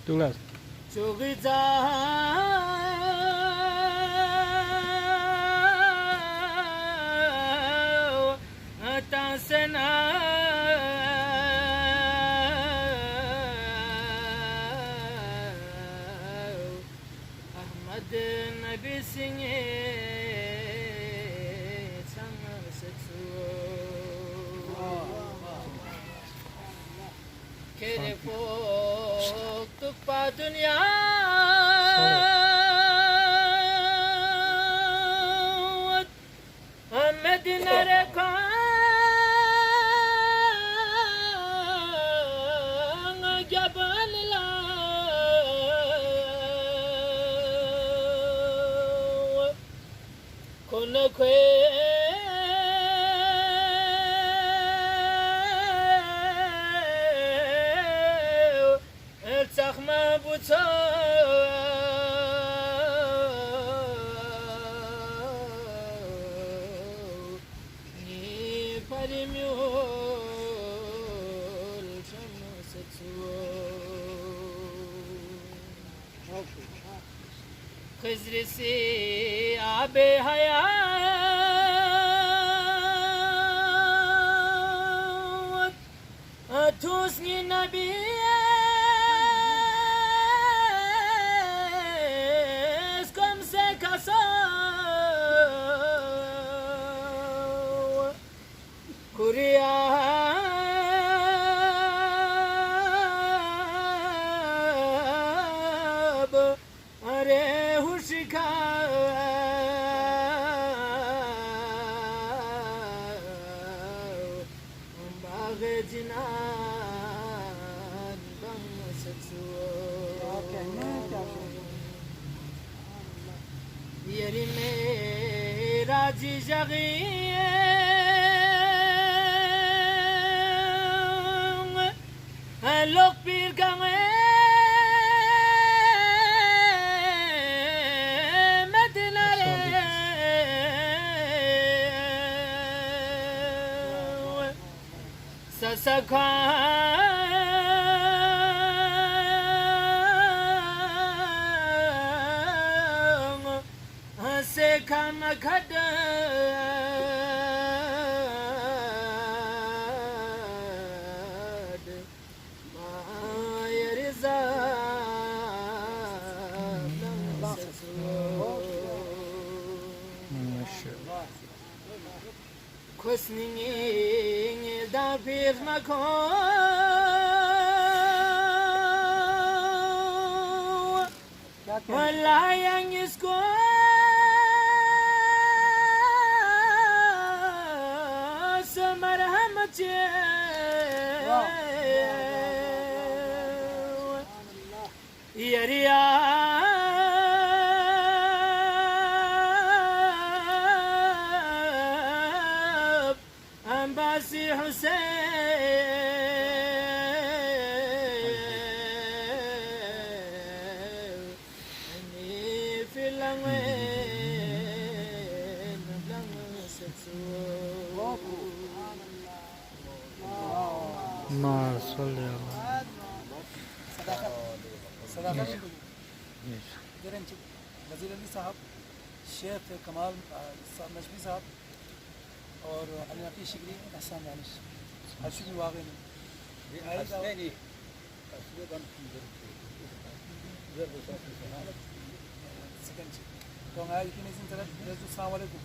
Douglas. खजरसी आबे हयात अथुस्नी नबी कम से कसा कुरिया راجي جغيم لوك بير كامي مدينة سسكان سكان كدا Kusning da bir mako wala yang isko semarhamat ya riya ما صلي صداقة درنج वजीर अली साहब शेख कमाल नजमी साहब और अली शिकरी एहसान दानिश हर्षी वागन तो मैं इतनी तरफ अस्सलाम वालेकुम